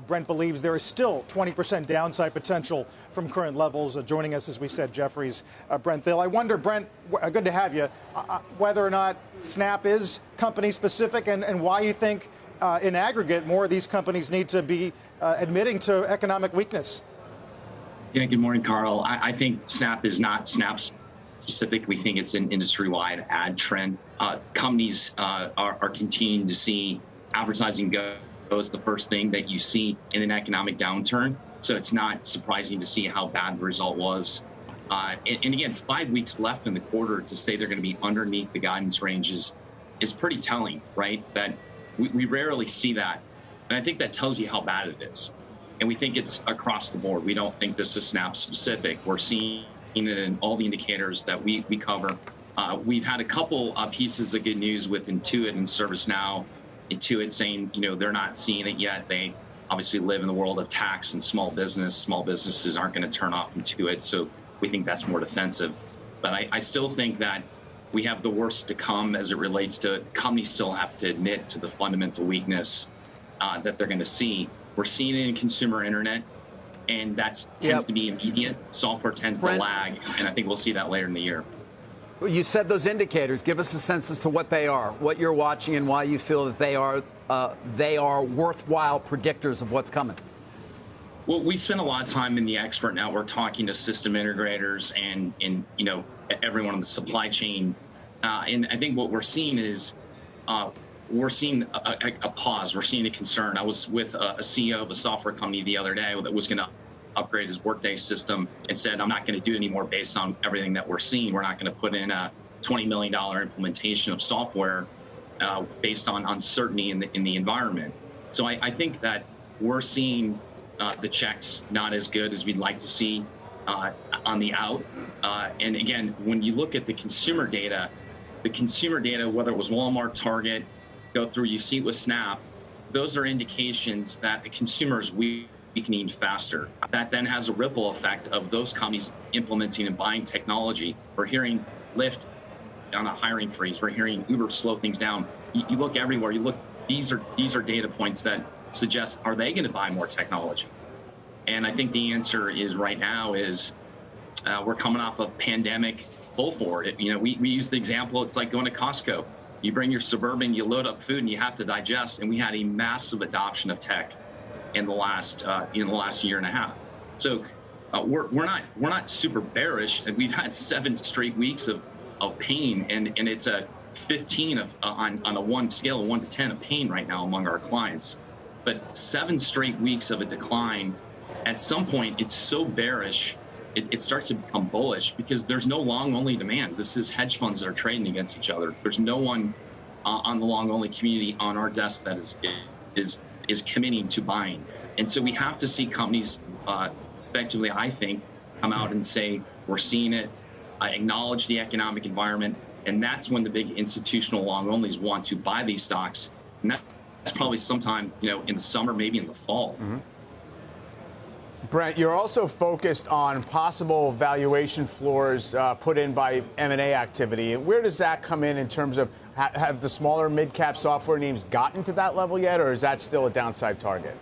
Brent believes there is still 20% downside potential from current levels. Joining us, as we said, Jefferies Brent Thill. I wonder, Brent, good to have you, whether or not Snap is company specific and why you think in aggregate more of these companies need to be admitting to economic weakness. Yeah, good morning, Carl. I think Snap is not Snap specific. We think it's an industry-wide ad trend. Companies are continuing to see advertising go is the first thing that you see in an economic downturn. So it's not surprising to see how bad the result was. And again, 5 weeks left in the quarter to say they're going to be underneath the guidance ranges is pretty telling, right? That we rarely see that. And I think that tells you how bad it is. And we think it's across the board. We don't think this is Snap specific. We're seeing it in all the indicators that we cover. We've had a couple pieces of good news with Intuit and ServiceNow. Intuit saying, they're not seeing it yet. They obviously live in the world of tax and small business. Small businesses aren't going to turn off Intuit, so we think that's more defensive. But I still think that we have the worst to come as it relates to companies still have to admit to the fundamental weakness that they're going to see. We're seeing it in consumer internet, and that tends to be immediate. Software tends to lag, and I think we'll see that later in the year. You said those indicators. Give us a sense as to what they are, what you're watching, and why you feel that they are worthwhile predictors of what's coming. Well, we spend a lot of time in the expert network talking to system integrators and everyone in the supply chain, and I think what we're seeing is we're seeing a pause. We're seeing a concern. I was with a CEO of a software company the other day that was going to upgrade his Workday system and said, I'm not going to do it anymore based on everything that we're seeing. We're not going to put in a $20 million implementation of software based on uncertainty in the environment. So I think that we're seeing the checks not as good as we'd like to see on the out. And again, when you look at the consumer data, whether it was Walmart, Target, go through, you see it with Snap, those are indications that the consumer is weakening faster. That then has a ripple effect of those companies implementing and buying technology. We're hearing Lyft on a hiring freeze. We're hearing Uber slow things down. You look everywhere. You look. These are data points that suggest, are they going to buy more technology? And I think the answer is right now is we're coming off a pandemic pull forward. We use the example. It's like going to Costco. You bring your Suburban, you load up food, and you have to digest. And we had a massive adoption of tech in the last year and a half. So we're not super bearish, and we've had 7 straight weeks of pain, and it's a 15 on a one scale of 1 to 10 of pain right now among our clients. But 7 straight weeks of a decline, at some point it's so bearish, it starts to become bullish because there's no long only demand. This is hedge funds that are trading against each other. There's no one on the long only community on our desk that is committing to buying. And so we have to see companies effectively, I think, come out and say, we're seeing it, acknowledge the economic environment, and that's when the big institutional long onlys want to buy these stocks. And that's probably sometime, in the summer, maybe in the fall. Mm-hmm. Brent, you're also focused on possible valuation floors put in by M&A activity. Where does that come in terms of have the smaller mid-cap software names gotten to that level yet, or is that still a downside target?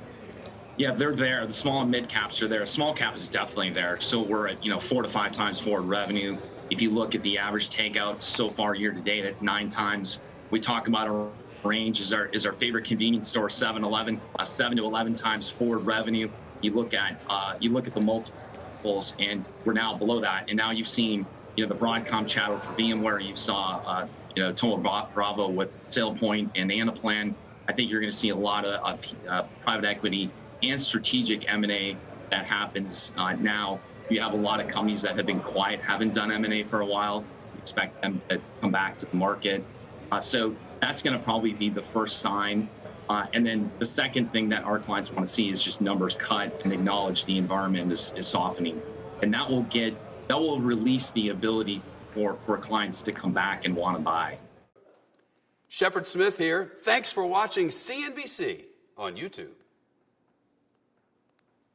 Yeah, they're there. The small and mid caps are there. Small cap is definitely there. So we're at 4 to 5 times forward revenue. If you look at the average takeout so far year to date, it's 9 times. We talk about a range is our favorite convenience store, 7-Eleven, 7 to 11 times forward revenue. You look at the multiples, and we're now below that. And now you've seen the Broadcom chatter for VMware. You saw Thoma Bravo with SailPoint and Anaplan. I think you're going to see a lot of private equity and strategic M&A that happens now. You have a lot of companies that have been quiet, haven't done M&A for a while. We expect them to come back to the market. So that's going to probably be the first sign. And then the second thing that our clients want to see is just numbers cut and acknowledge the environment is softening. And that will release the ability for clients to come back and want to buy. Shepard Smith here. Thanks for watching CNBC on YouTube.